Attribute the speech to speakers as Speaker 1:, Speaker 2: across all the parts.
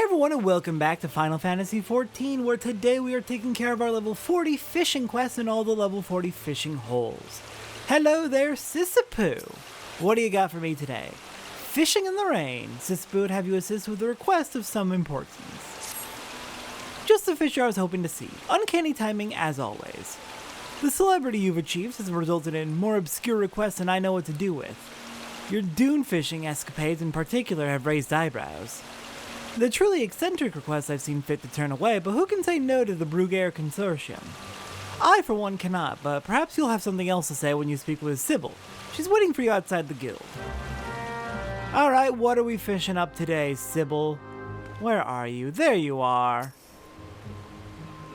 Speaker 1: everyone, and welcome back to Final Fantasy XIV, where today we are taking care of our level 40 fishing quest and all the level 40 fishing holes. Hello there, Sissapoo! What do you got for me today? Fishing in the rain. Sissapoo would have you assist with a request of some importance. Just the fish I was hoping to see. Uncanny timing as always. The celebrity you've achieved has resulted in more obscure requests than I know what to do with. Your dune fishing escapades in particular have raised eyebrows. The truly eccentric requests I've seen fit to turn away, but who can say no to the Brugere Consortium? I, for one, cannot, but perhaps you'll have something else to say when you speak with Sybil. She's waiting for you outside the guild. Alright, what are we fishing up today, Sybil? Where are you? There you are.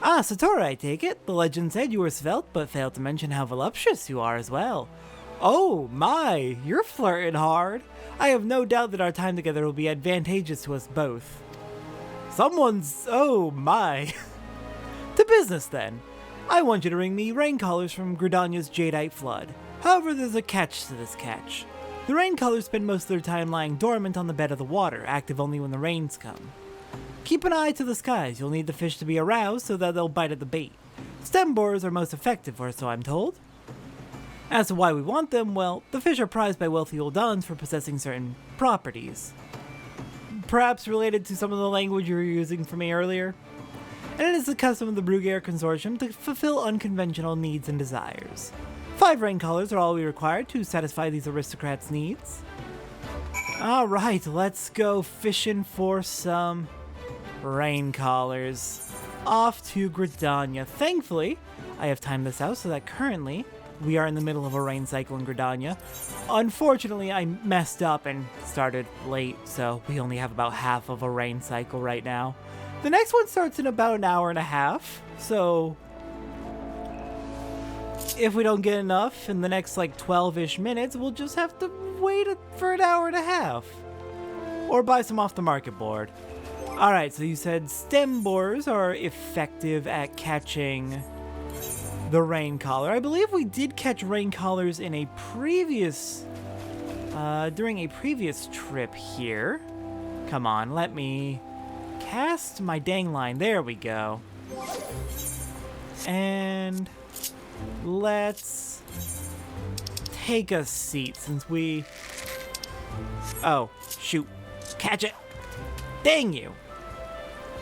Speaker 1: Ah, Satora, I take it. The legend said you were svelte, but failed to mention how voluptuous you are as well. Oh my, you're flirting hard. I have no doubt that our time together will be advantageous to us both. Oh my. To business then. I want you to bring me rain collars from Gridania's Jadeite Flood. However, there's a catch to this catch. The rain collars spend most of their time lying dormant on the bed of the water, active only when the rains come. Keep an eye to the skies. You'll need the fish to be aroused so that they'll bite at the bait. Stem borers are most effective, or so I'm told. As to why we want them, well, the fish are prized by wealthy Oldans for possessing certain properties. Perhaps related to some of the language you were using for me earlier? And it is the custom of the Brugere Consortium to fulfill unconventional needs and desires. 5 rain collars are all we require to satisfy these aristocrats' needs. Alright, let's go fishing for some rain collars. Off to Gridania. Thankfully, I have timed this out so that currently we are in the middle of a rain cycle in Gridania. Unfortunately, I messed up and started late, so we only have about half of a rain cycle right now. The next one starts in about an hour and a half, so if we don't get enough in the next like 12-ish minutes, we'll just have to wait for an hour and a half. Or buy some off the market board. Alright, so you said stem borers are effective at catching the rain collar. I believe we did catch rain collars in a previous, during a previous trip here. Come on, let me cast my dang line. There we go. And let's take a seat since we... Oh, shoot. Catch it. Dang you.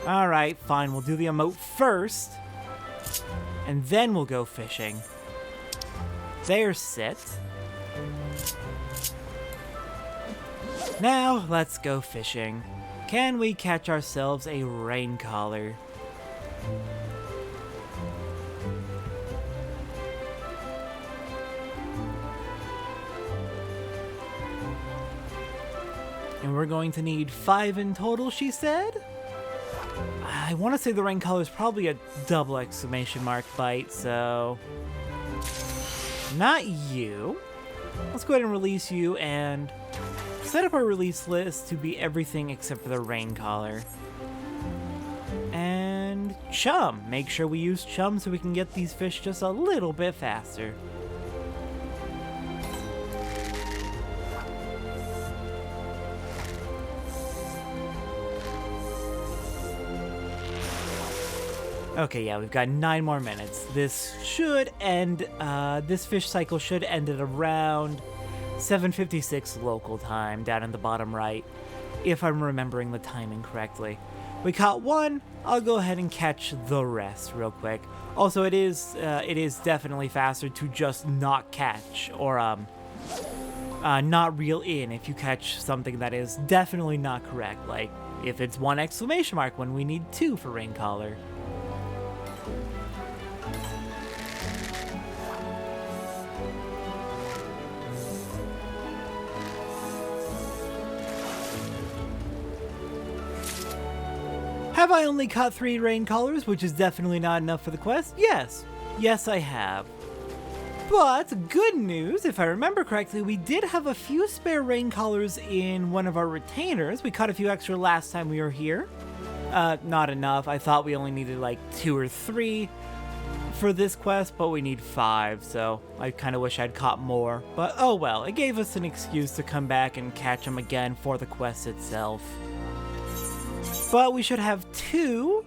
Speaker 1: Alright, fine. We'll do the emote first. And then we'll go fishing. There, sit. Now, let's go fishing. Can we catch ourselves a rain collar? And we're going to need 5 in total, she said? I want to say the rain collar is probably a double exclamation mark bite, so... Not you. Let's go ahead and release you and set up our release list to be everything except for the rain collar. And chum. Make sure we use chum so we can get these fish just a little bit faster. Okay, yeah, we've got 9 more minutes. This should end, this fish cycle should end at around 7:56 local time, down in the bottom right, if I'm remembering the timing correctly. We caught 1, I'll go ahead and catch the rest real quick. Also, it is definitely faster to just not catch, or, not reel in if you catch something that is definitely not correct, like if it's 1 exclamation mark when we need 2 for rain collar. Have I only caught 3 rain collars, which is definitely not enough for the quest? Yes. Yes, I have. But, good news, if I remember correctly, we did have a few spare rain collars in one of our retainers. We caught a few extra last time we were here. Not enough. I thought we only needed like 2 or 3 for this quest, but we need 5, so I kind of wish I'd caught more. But oh well, it gave us an excuse to come back and catch them again for the quest itself. But we should have 2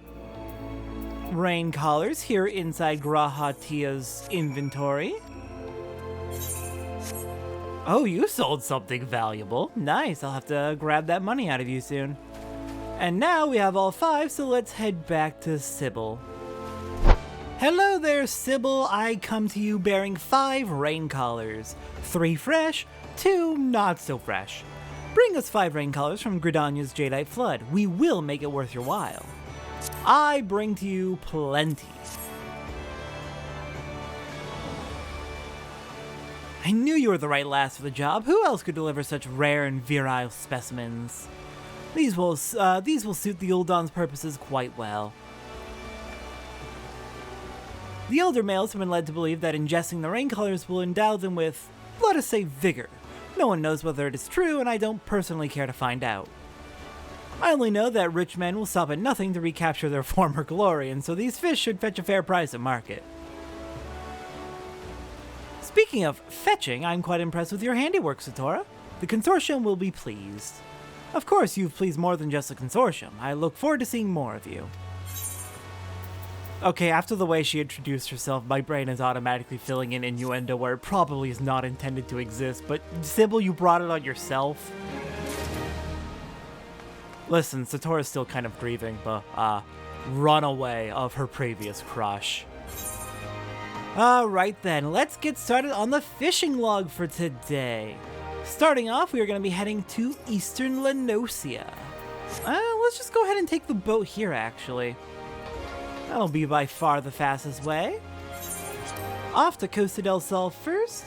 Speaker 1: rain collars here inside Grahatia's inventory. Oh, you sold something valuable. Nice, I'll have to grab that money out of you soon. And now we have all 5, so let's head back to Sybil. Hello there, Sybil. I come to you bearing 5 rain collars. 3 fresh, 2 not so fresh. Bring us 5 rain collars from Gridania's Jadeite Flood. We will make it worth your while. I bring to you plenty. I knew you were the right lass for the job. Who else could deliver such rare and virile specimens? These will suit the Uldan's purposes quite well. The elder males have been led to believe that ingesting the rain colors will endow them with, let us say, vigor. No one knows whether it is true, and I don't personally care to find out. I only know that rich men will stop at nothing to recapture their former glory, and so these fish should fetch a fair price at market. Speaking of fetching, I'm quite impressed with your handiwork, Satora. The consortium will be pleased. Of course, you've pleased more than just the consortium. I look forward to seeing more of you. Okay, after the way she introduced herself, my brain is automatically filling in innuendo where it probably is not intended to exist, but Sybil, you brought it on yourself. Listen, Satora's still kind of grieving the runaway of her previous crush. Alright then, let's get started on the fishing log for today. Starting off, we are going to be heading to Eastern Lenosia. Let's just go ahead and take the boat here, actually. That'll be by far the fastest way. Off to Costa del Sol first.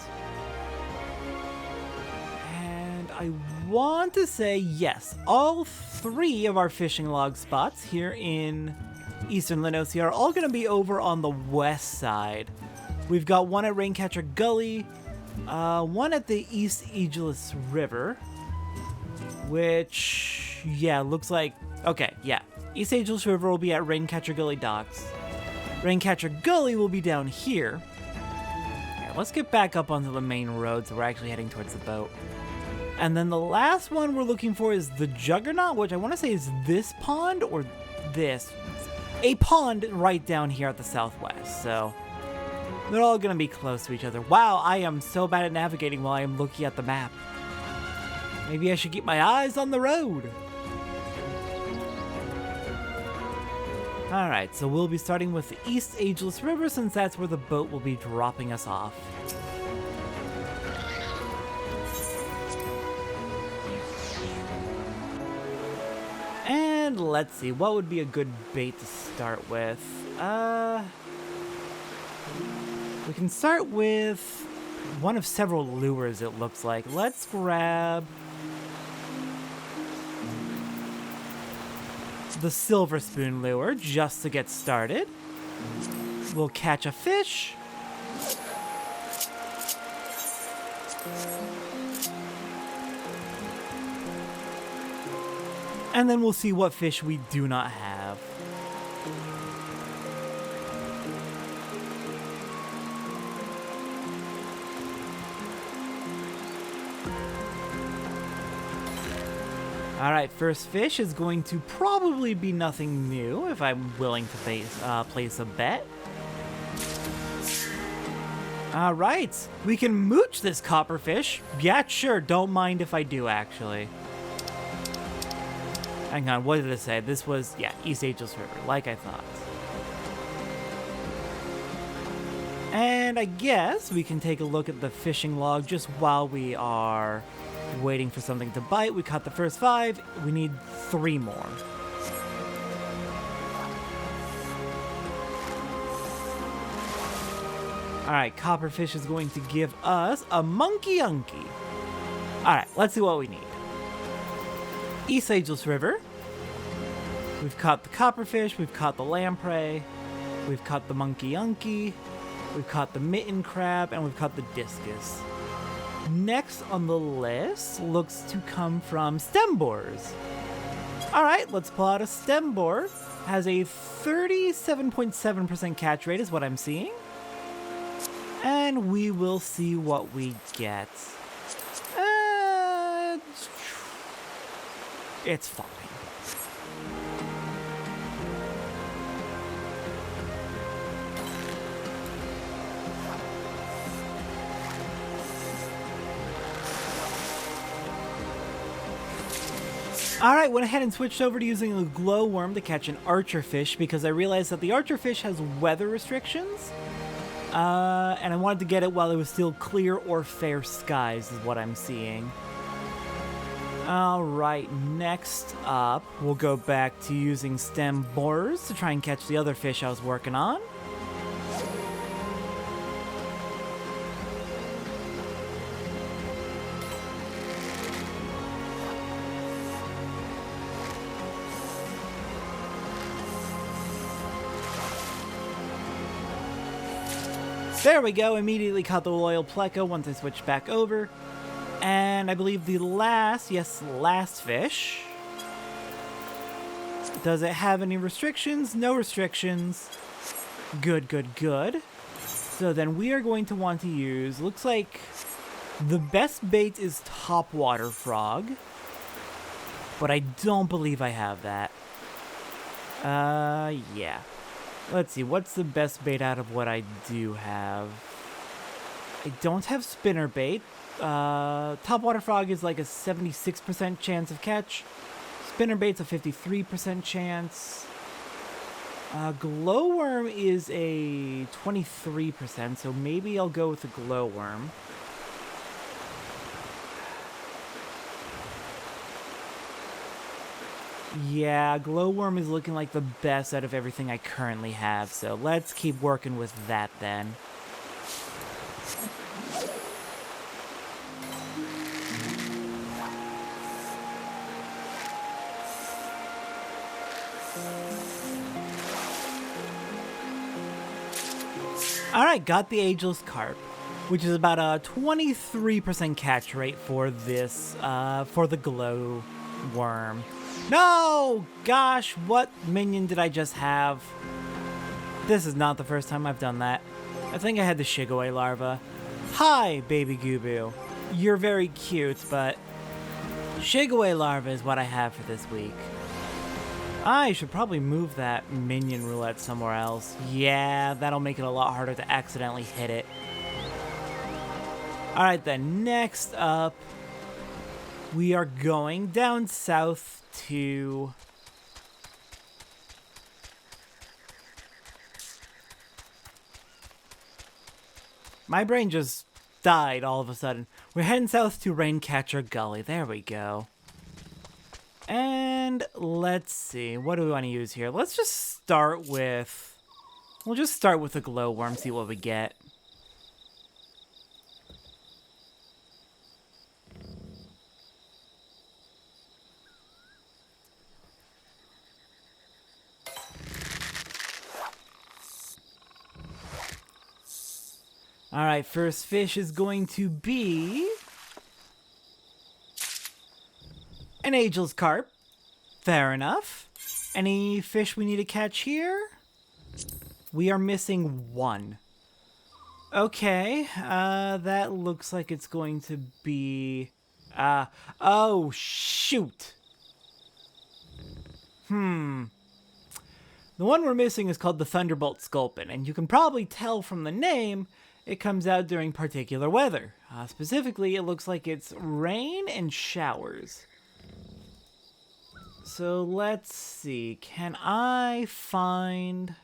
Speaker 1: And I want to say, yes, all 3 of our fishing log spots here in Eastern Lenosia are all going to be over on the west side. We've got one at Raincatcher Gully, one at the East Aegis River, which, yeah, looks like, okay, yeah. East Aegis River will be at Raincatcher Gully docks. Raincatcher Gully will be down here. Yeah, let's get back up onto the main road so we're actually heading towards the boat. And then the last one we're looking for is the Juggernaut, which I want to say is this pond or this. A pond right down here at the southwest, so they're all going to be close to each other. Wow, I am so bad at navigating while I am looking at the map. Maybe I should keep my eyes on the road. Alright, so we'll be starting with the East Aegis River since that's where the boat will be dropping us off. And let's see, what would be a good bait to start with? We can start with one of several lures, it looks like. Let's grab the silver spoon lure just to get started. We'll catch a fish. And then we'll see what fish we do not have. Alright, first fish is going to probably be nothing new if I'm willing to place a bet. Alright, we can mooch this copperfish. Yeah, sure, don't mind if I do, actually. Hang on, what did it say? This was, yeah, East Aegis River, like I thought. And I guess we can take a look at the fishing log just while we are waiting for something to bite. We caught the first 5. We need 3 more. Alright, copperfish is going to give us a monkey unky. Alright, let's see what we need. East Aegis River. We've caught the copperfish, we've caught the lamprey, we've caught the monkey unky, we've caught the mitten crab, and we've caught the discus. Next on the list looks to come from stem borers. Alright, let's pull out a stem borer. Has a 37.7% catch rate is what I'm seeing. And we will see what we get. It's fine. Alright, went ahead and switched over to using a glowworm to catch an archerfish because I realized that the archerfish has weather restrictions. And I wanted to get it while it was still clear or fair skies is what I'm seeing. Alright, next up, we'll go back to using stem borers to try and catch the other fish I was working on. There we go, immediately caught the royal pleco once I switched back over. And I believe the last fish. Does it have any restrictions? No restrictions. Good, good, good. So then we are going to want to use, looks like the best bait is topwater frog. But I don't believe I have that. Yeah. Let's see, what's the best bait out of what I do have? I don't have spinnerbait. Topwater frog is like a 76% chance of catch. Spinnerbait's a 53% chance. Glowworm is a 23%, so maybe I'll go with the glowworm. Yeah, glowworm is looking like the best out of everything I currently have, so let's keep working with that then. Alright, got the ageless carp, which is about a 23% catch rate for this, for the glow worm. No! Gosh, what minion did I just have? This is not the first time I've done that. I think I had the Shigoi larva. Hi, baby Gubu. You're very cute, but Shigoi larva is what I have for this week. I should probably move that minion roulette somewhere else. Yeah, that'll make it a lot harder to accidentally hit it. Alright then, next up, we are going down south to... My brain just died all of a sudden. We're heading south to Raincatcher Gully. There we go. And let's see, what do we want to use here? Let's just start with... We'll just start with a glowworm, see what we get. Alright, first fish is going to be... an ageless carp. Fair enough. Any fish we need to catch here? We are missing one. Okay, that looks like it's going to be... oh, shoot! The one we're missing is called the Thunderbolt Sculpin, and you can probably tell from the name it comes out during particular weather. Specifically, it looks like it's rain and showers. So let's see, can I find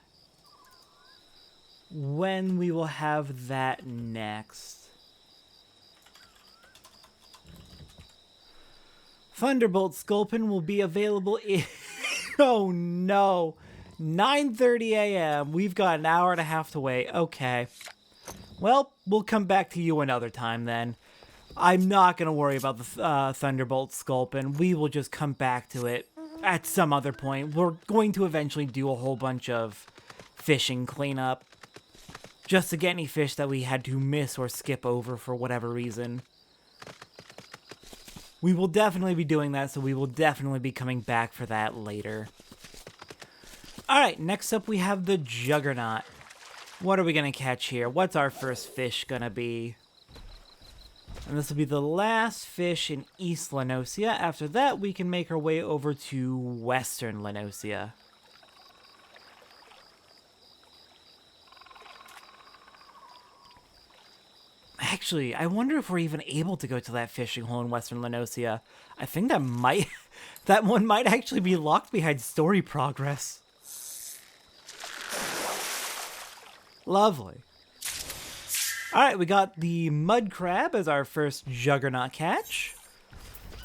Speaker 1: when we will have that next? Thunderbolt Sculpin will be available in... oh no! 9:30 a.m. We've got an hour and a half to wait. Okay. Well, we'll come back to you another time then. I'm not going to worry about the Thunderbolt Sculpin. We will just come back to it at some other point. We're going to eventually do a whole bunch of fishing cleanup, just to get any fish that we had to miss or skip over for whatever reason. We will definitely be doing that, so we will definitely be coming back for that later. Alright, next up we have the Juggernaut. What are we going to catch here? What's our first fish going to be? And this will be the last fish in East Lenosia. After that, we can make our way over to Western Lenosia. Actually, I wonder if we're even able to go to that fishing hole in Western Lenosia. I think that might... that one might actually be locked behind story progress. Lovely. Alright, we got the mud crab as our first juggernaut catch.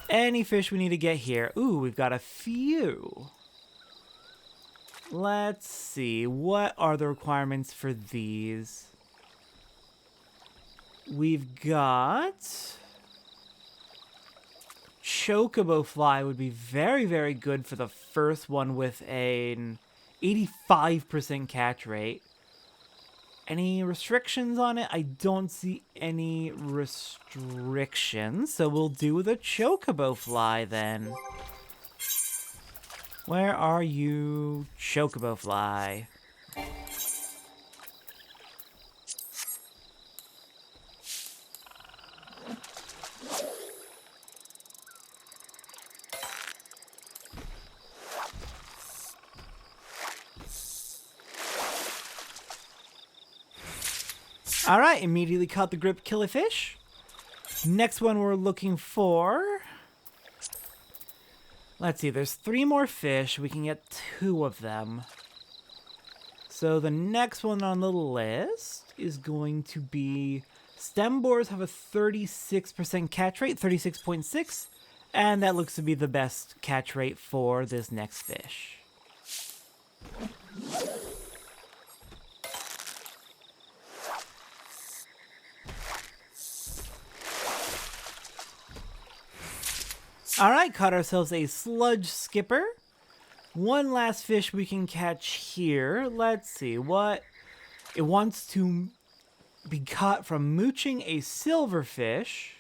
Speaker 1: Any fish we need to get here? Ooh, we've got a few. Let's see, what are the requirements for these? We've got... Chocobo fly would be very, very good for the first one with an 85% catch rate. Any restrictions on it? I don't see any restrictions, so we'll do the Chocobo fly then. Where are you, Chocobo fly? Alright, immediately caught the grip killifish. Next one we're looking for... Let's see, there's 3 more fish. We can get 2 of them. So the next one on the list is going to be... Stem boars have a 36% catch rate, 36.6. And that looks to be the best catch rate for this next fish. Alright, caught ourselves a sludge skipper. One last fish we can catch here. Let's see, what... It wants to be caught from mooching a silverfish.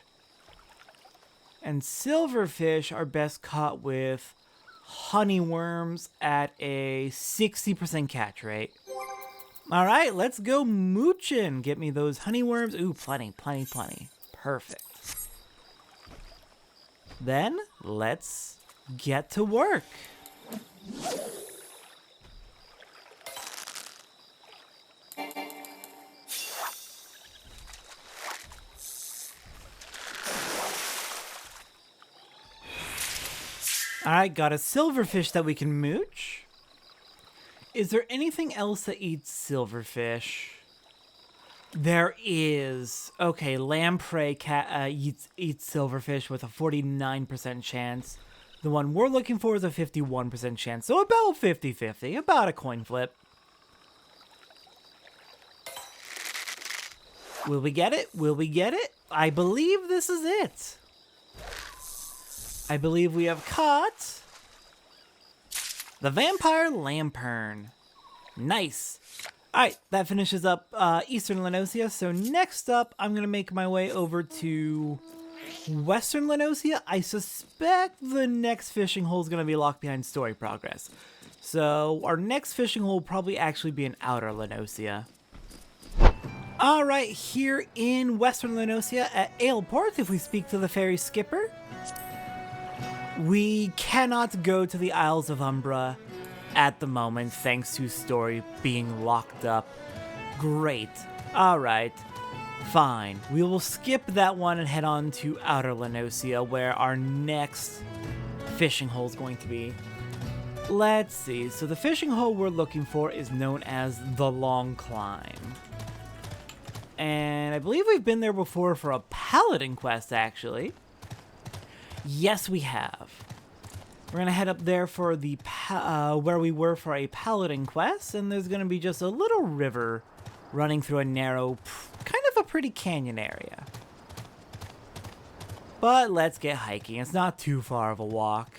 Speaker 1: And silverfish are best caught with honeyworms at a 60% catch rate. Alright, let's go mooching. Get me those honeyworms. Ooh, plenty, plenty, plenty. Perfect. Then, let's get to work. Alright, got a silverfish that we can mooch. Is there anything else that eats silverfish? There is. Okay, lamprey eats silverfish with a 49% chance. The one we're looking for is a 51% chance. So about 50-50, about a coin flip. Will we get it? Will we get it? I believe this is it. I believe we have caught the vampire lamprey. Nice. Alright, that finishes up Eastern Lenosia, so next up, I'm going to make my way over to Western Lenosia. I suspect the next fishing hole is going to be locked behind story progress. So, our next fishing hole will probably actually be in Outer Lenosia. Alright, here in Western Lenosia at Aleport, if we speak to the ferry skipper, we cannot go to the Isles of Umbra at the moment, thanks to story being locked up. Great. Alright. Fine. We will skip that one and head on to Outer Lenosia, where our next fishing hole is going to be. Let's see. So the fishing hole we're looking for is known as the Long Climb. And I believe we've been there before for a paladin quest, actually. Yes, we have. We're gonna head up there for the where we were for a paladin quest, and there's gonna be just a little river running through a narrow, kind of a pretty canyon area. But let's get hiking. It's not too far of a walk.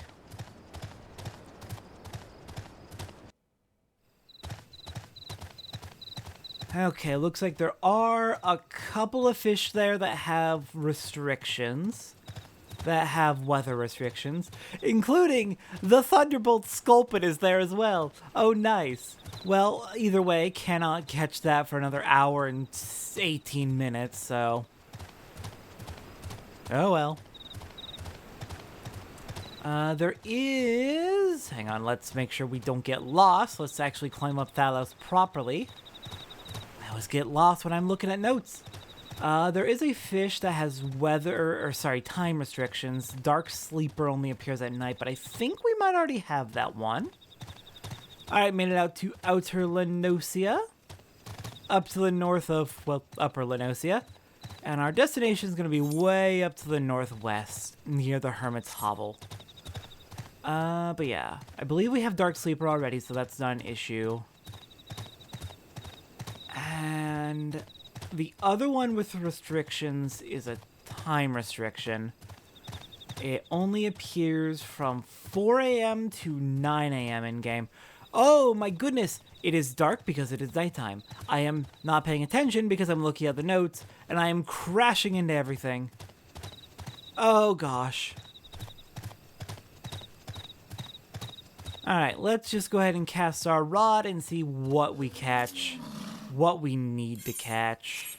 Speaker 1: Okay, looks like there are a couple of fish there that have restrictions. That have weather restrictions, including the Thunderbolt Sculpin is there as well. Oh, nice. Well, either way, cannot catch that for another hour and 18 minutes, so... Oh, well. There is... Hang on, let's make sure we don't get lost. Let's actually climb up Thalos properly. I always get lost when I'm looking at notes. There is a fish that has time restrictions. Dark Sleeper only appears at night, but I think we might already have that one. Alright, made it out to Outer Lenosia. Up to the north of, well, Upper Lenosia. And our destination is going to be way up to the northwest, near the Hermit's Hovel. But yeah, I believe we have Dark Sleeper already, so that's not an issue. And the other one with restrictions is a time restriction. It only appears from 4 a.m. to 9 a.m. in-game. Oh my goodness! It is dark because it is nighttime. I am not paying attention because I'm looking at the notes, and I am crashing into everything. Oh gosh. Alright, let's just go ahead and cast our rod and see what we catch. What we need to catch.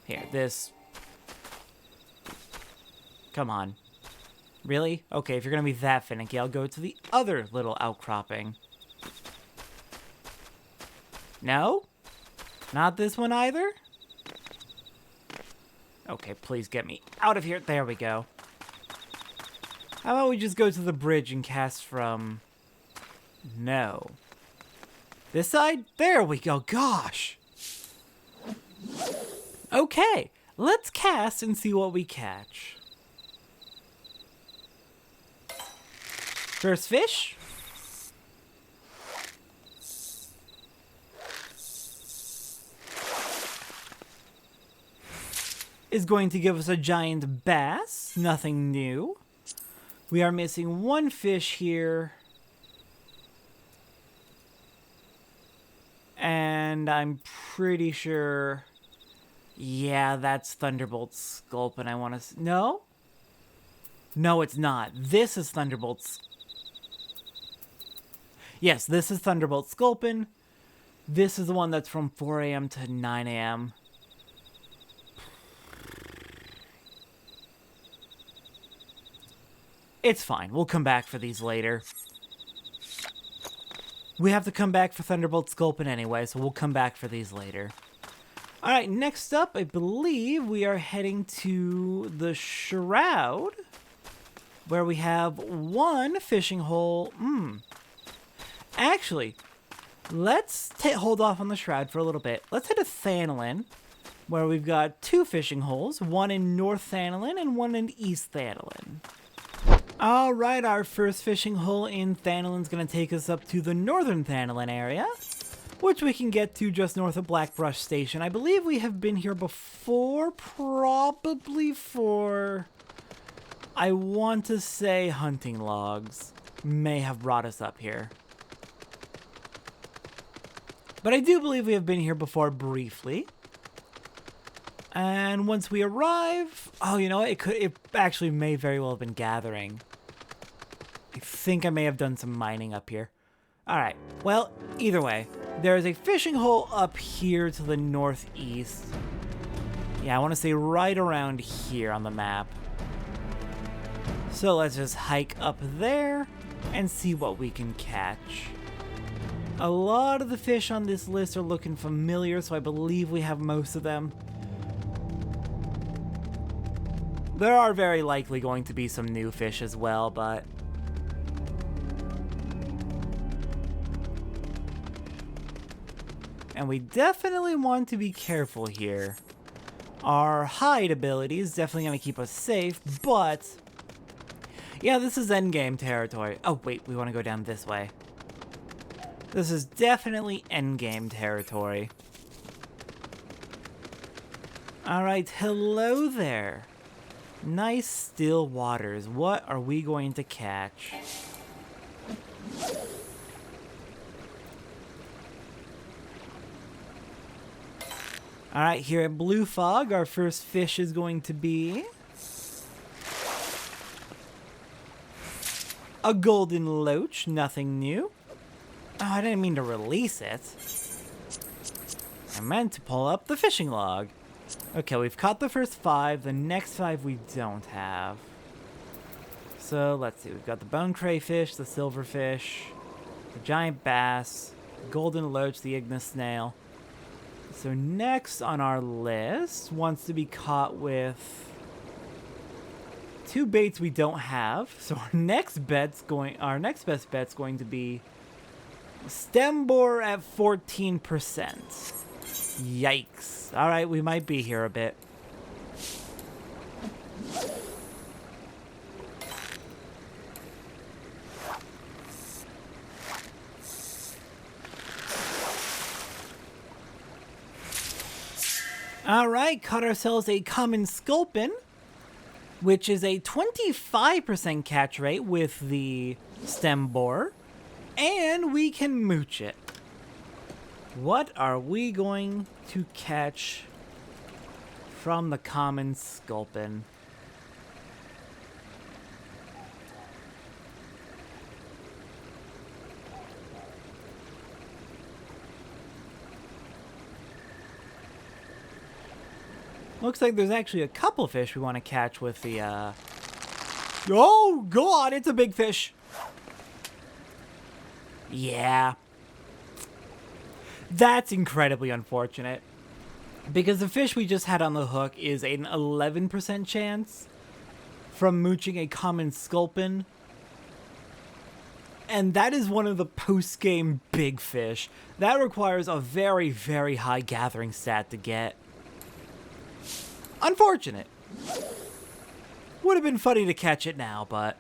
Speaker 1: Here, this. Come on. Really? Okay, if you're gonna be that finicky, I'll go to the other little outcropping. No? Not this one either? Okay, please get me out of here. There we go. How about we just go to the bridge and cast from... No. This side? There we go. Gosh. Okay, let's cast and see what we catch. First fish. Is going to give us a giant bass. Nothing new. We are missing one fish here. And I'm pretty sure... Yeah, that's Thunderbolt Sculpin. I want to... No? No, it's not. This is Thunderbolt... Yes, this is Thunderbolt Sculpin. This is the one that's from 4 a.m. to 9 a.m. It's fine. We'll come back for these later. We have to come back for Thunderbolt Sculpin anyway, so we'll come back for these later. Alright, next up, I believe we are heading to the Shroud, where we have one fishing hole. Actually, let's hold off on the Shroud for a little bit. Let's head to Thanolin, where we've got two fishing holes, one in North Thanolin and one in East Thanolin. Alright, our first fishing hole in Thanolin is going to take us up to the Northern Thanolin area, which we can get to just north of Blackbrush Station. I believe we have been here before, probably for, I want to say, hunting logs may have brought us up here. But I do believe we have been here before briefly. And once we arrive... Oh, you know what? It actually may very well have been gathering. I think I may have done some mining up here. Alright. Well, either way. There is a fishing hole up here to the northeast. Yeah, I want to say right around here on the map. So let's just hike up there and see what we can catch. A lot of the fish on this list are looking familiar, so I believe we have most of them. There are very likely going to be some new fish as well, but... And we definitely want to be careful here. Our hide ability is definitely going to keep us safe, but... Yeah, this is endgame territory. Oh, wait, we want to go down this way. This is definitely endgame territory. Alright, hello there. Nice still waters. What are we going to catch? Alright, here at Blue Fog, our first fish is going to be... a golden loach, nothing new. Oh, I didn't mean to release it. I meant to pull up the fishing log. Okay, we've caught the first 5. The next 5 we don't have. So, let's see. We've got the bone crayfish, the silverfish, the giant bass, the golden loach, the ignis snail, the so next on our list wants to be caught with 2 baits we don't have. So our next best bet's going to be stem boar at 14%. Yikes. All right, we might be here a bit. Alright, caught ourselves a common sculpin, which is a 25% catch rate with the stem boar, and we can mooch it. What are we going to catch from the common sculpin? Looks like there's actually a couple fish we want to catch with the, Oh, God, it's a big fish. Yeah. That's incredibly unfortunate. Because the fish we just had on the hook is an 11% chance from mooching a common sculpin. And that is one of the post-game big fish. That requires a very, very high gathering stat to get. Unfortunate. Would have been funny to catch it now, but...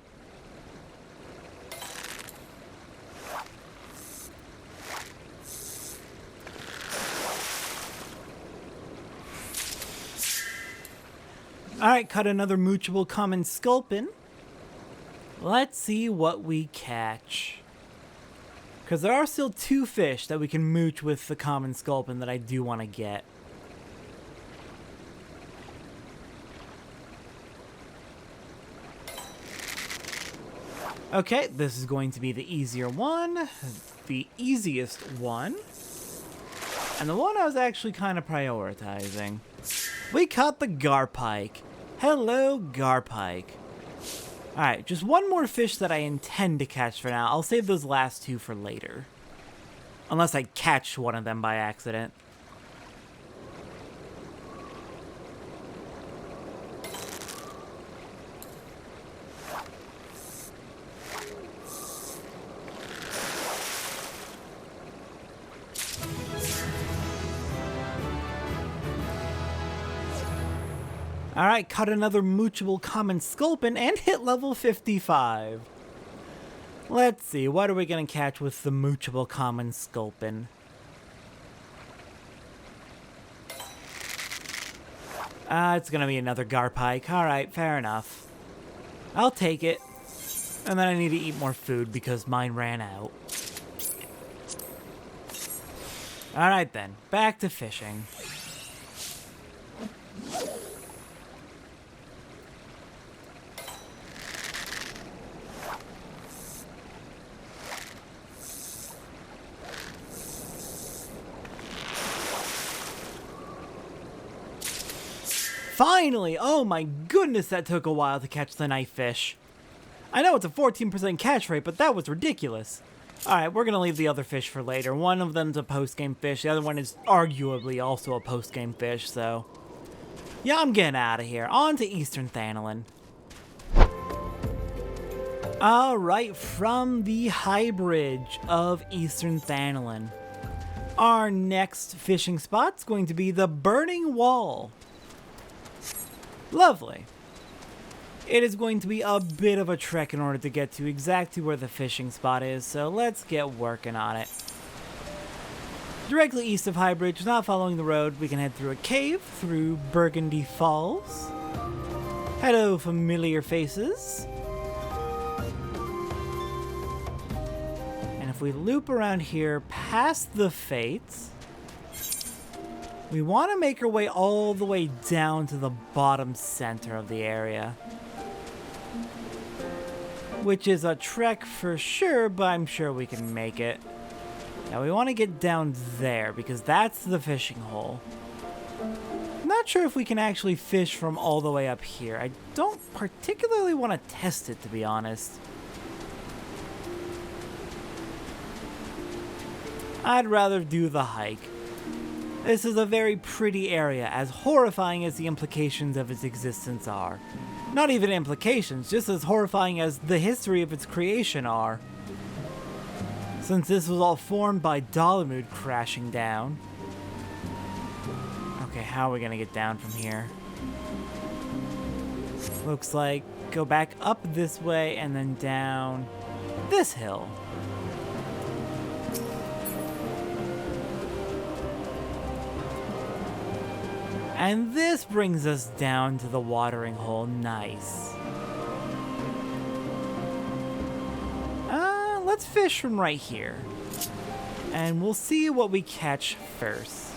Speaker 1: Alright, caught another moochable common sculpin. Let's see what we catch. Because there are still 2 fish that we can mooch with the common sculpin that I do want to get. Okay, this is going to be the easier one, the easiest one, and the one I was actually kind of prioritizing. We caught the garpike. Hello, garpike. Alright, just one more fish that I intend to catch for now. I'll save those last 2 for later. Unless I catch one of them by accident. Alright, caught another moochable common sculpin and hit level 55. Let's see, what are we going to catch with the moochable common sculpin? It's going to be another garpike. Alright, fair enough. I'll take it. And then I need to eat more food because mine ran out. Alright then, back to fishing. Finally! Oh my goodness, that took a while to catch the knife fish. I know it's a 14% catch rate, but that was ridiculous. Alright, we're gonna leave the other fish for later. One of them's a post-game fish, the other one is arguably also a post-game fish, so... yeah, I'm getting out of here. On to Eastern Thanalin. Alright, from the High Bridge of Eastern Thanalin, our next fishing spot's going to be the Burning Wall. Lovely. It is going to be a bit of a trek in order to get to exactly where the fishing spot is, so let's get working on it. Directly east of High Bridge, not following the road, we can head through a cave, through Burgundy Falls. Hello, familiar faces. And if we loop around here past the Fates, we want to make our way all the way down to the bottom center of the area. Which is a trek for sure, but I'm sure we can make it. Now we want to get down there, because that's the fishing hole. I'm not sure if we can actually fish from all the way up here. I don't particularly want to test it, to be honest. I'd rather do the hike. This is a very pretty area, as horrifying as the implications of its existence are. Not even implications, just as horrifying as the history of its creation are. Since this was all formed by Dalamud crashing down. Okay, how are we gonna get down from here? Looks like go back up this way and then down this hill. And this brings us down to the watering hole. Nice. Let's fish from right here. And we'll see what we catch first.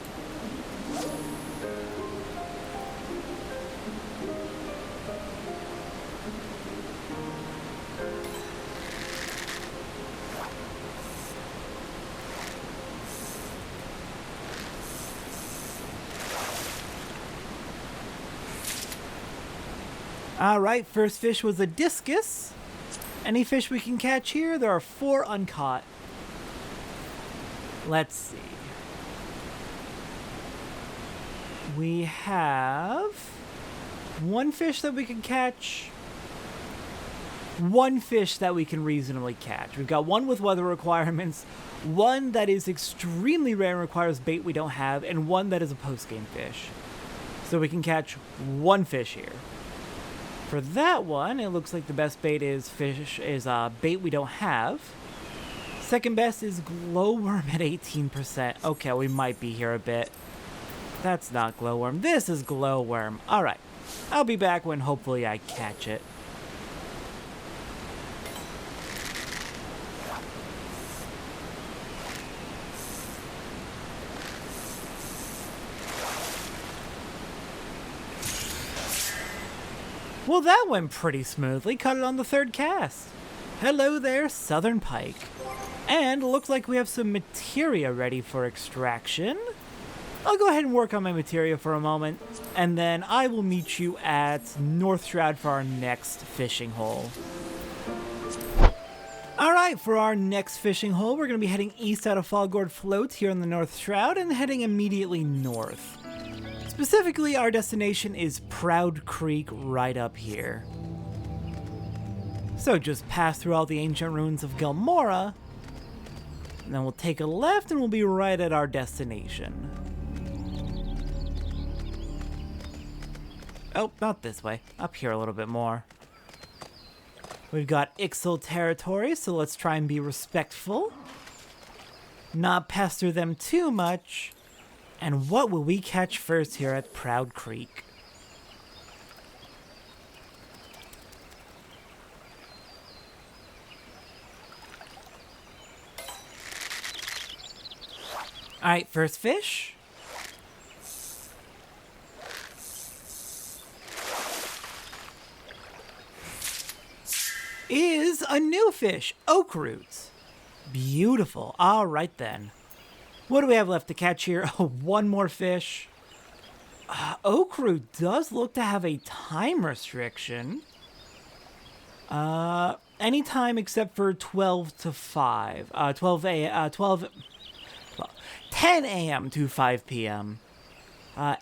Speaker 1: Alright, first fish was a discus. Any fish we can catch here? There are 4 uncaught. Let's see. We have 1 fish that we can catch. 1 fish that we can reasonably catch. We've got 1 with weather requirements, 1 that is extremely rare and requires bait we don't have, and 1 that is a post-game fish. So we can catch 1 fish here. For that one, it looks like the best bait is bait we don't have. Second best is glowworm at 18%. Okay, we might be here a bit. That's not glowworm. This is glowworm. Alright. I'll be back when hopefully I catch it. Well, that went pretty smoothly. Caught it on the 3rd cast. Hello there, Southern Pike. And looks like we have some materia ready for extraction. I'll go ahead and work on my materia for a moment, and then I will meet you at North Shroud for our next fishing hole. Alright, for our next fishing hole, we're going to be heading east out of Foggord Float here in the North Shroud and heading immediately north. Specifically, our destination is Proud Creek right up here. So just pass through all the ancient ruins of Gilmora, and then we'll take a left and we'll be right at our destination. Oh, not this way. Up here a little bit more. We've got Ixal territory, so let's try and be respectful. Not pester them too much. And what will we catch first here at Proud Creek? Alright, first fish. Is a new fish, oak roots. Beautiful. Alright then. What do we have left to catch here? Oh, 1 more fish. Oak root does look to have a time restriction. Anytime except for 12 to 5. 10 a.m. to 5 p.m.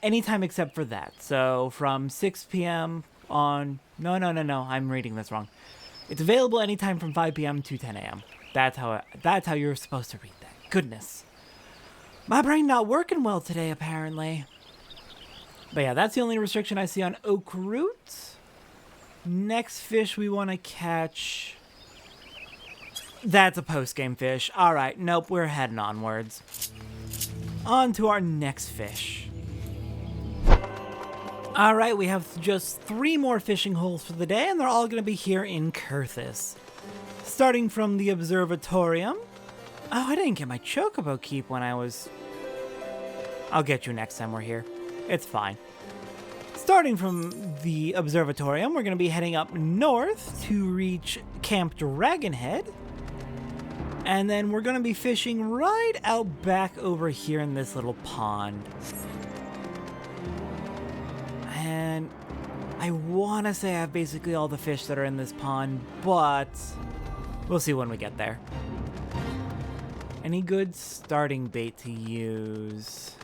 Speaker 1: Anytime except for that. So from 6 p.m. on... No, I'm reading this wrong. It's available anytime from 5 p.m. to 10 a.m. That's how you're supposed to read that. Goodness. My brain not working well today, apparently. But yeah, that's the only restriction I see on oak root. Next fish we want to catch... That's a post-game fish. Alright, nope, we're heading onwards. On to our next fish. Alright, we have just 3 more fishing holes for the day, and they're all going to be here in Kurthis. Starting from the Observatorium. Oh, I didn't get my Chocobo Keep when I was... I'll get you next time we're here. It's fine. Starting from the Observatorium, we're going to be heading up north to reach Camp Dragonhead. And then we're going to be fishing right out back over here in this little pond. And I want to say I have basically all the fish that are in this pond, but we'll see when we get there. Any good starting bait to use?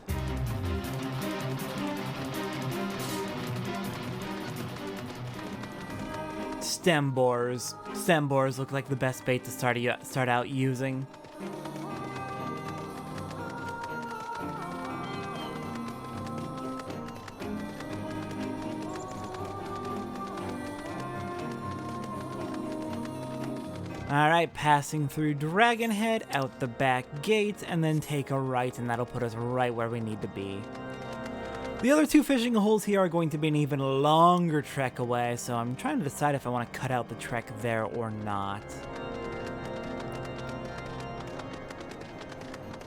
Speaker 1: Stem borers. Stem borers look like the best bait to start out using. Alright, passing through Dragon Head, out the back gate, and then take a right, and that'll put us right where we need to be. The other two fishing holes here are going to be an even longer trek away, so I'm trying to decide if I want to cut out the trek there or not.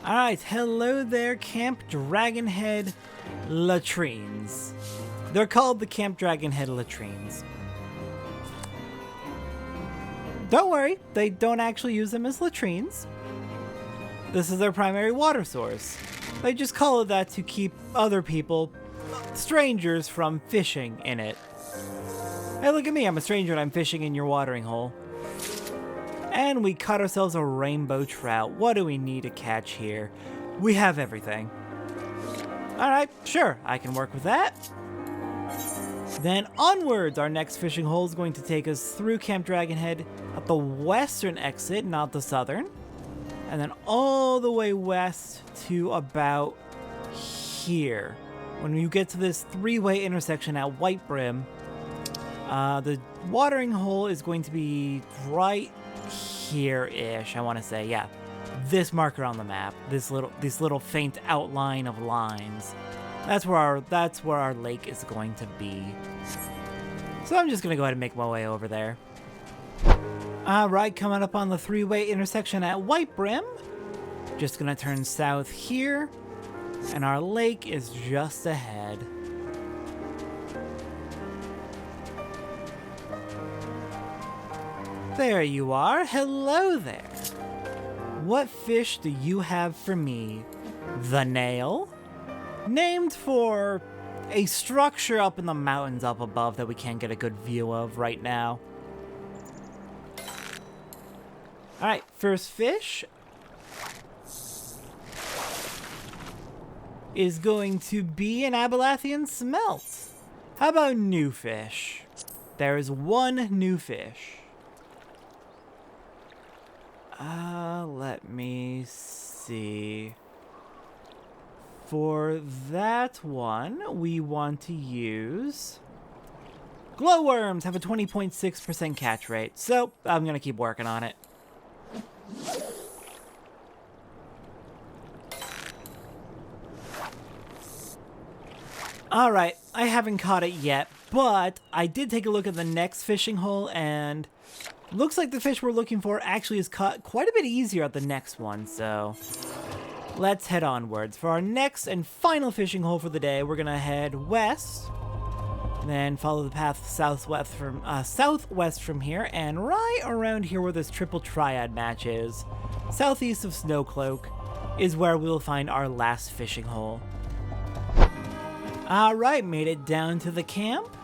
Speaker 1: Alright, hello there, Camp Dragonhead latrines. They're called the Camp Dragonhead latrines. Don't worry, they don't actually use them as latrines. This is their primary water source. They just call it that to keep other people, strangers, from fishing in it. Hey, look at me, I'm a stranger and I'm fishing in your watering hole. And we caught ourselves a rainbow trout. What do we need to catch here? We have everything. Alright, sure, I can work with that. Then onwards, our next fishing hole is going to take us through Camp Dragonhead at the western exit, not the southern. And then all the way west to about here. When you get to this three-way intersection at White Brim, the watering hole is going to be right here-ish, I want to say. Yeah, this marker on the map, this little faint outline of lines. That's where our lake is going to be. So I'm just gonna go ahead and make my way over there. Alright, coming up on the three-way intersection at White Brim. Just gonna turn south here, and our lake is just ahead. There you are. Hello there. What fish do you have for me? The nail? Named for a structure up in the mountains up above that we can't get a good view of right now. Alright, first fish is going to be an Abelathian smelt. How about new fish? There is one new fish. Let me see. For that one, we want to use glowworms. Have a 20.6% catch rate, so I'm gonna keep working on it. Alright, I haven't caught it yet, but I did take a look at the next fishing hole, and looks like the fish we're looking for actually is caught quite a bit easier at the next one, so let's head onwards. For our next and final fishing hole for the day, we're gonna head west, then follow the path southwest from here, and right around here where this triple triad match is, southeast of Snowcloak, is where we'll find our last fishing hole. Alright, made it down to the camp,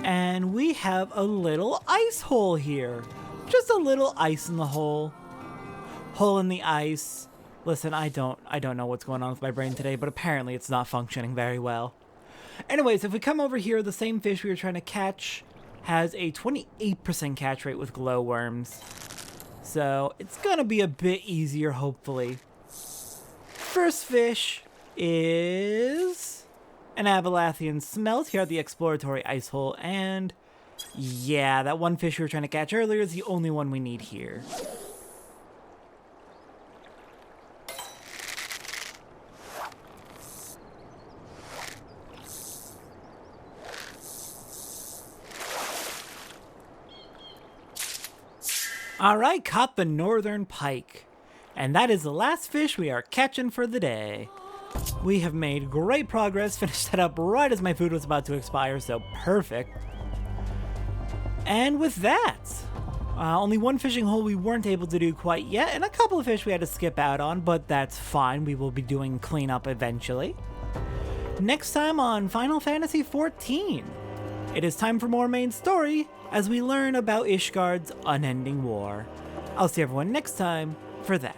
Speaker 1: and we have a little ice hole here. Just a little ice in the hole. Hole in the ice. Listen, I don't know what's going on with my brain today, but apparently it's not functioning very well. Anyways, if we come over here, the same fish we were trying to catch has a 28% catch rate with glowworms. So it's gonna be a bit easier, hopefully. First fish is an Abelathian smelt here at the exploratory ice hole, and yeah, that one fish we were trying to catch earlier is the only one we need here. Alright, caught the northern pike. And that is the last fish we are catching for the day. We have made great progress, finished that up right as my food was about to expire, so perfect. And with that, only one fishing hole we weren't able to do quite yet, and a couple of fish we had to skip out on, but that's fine, we will be doing cleanup eventually. Next time on Final Fantasy XIV, it is time for more main story, as we learn about Ishgard's unending war. I'll see everyone next time for that.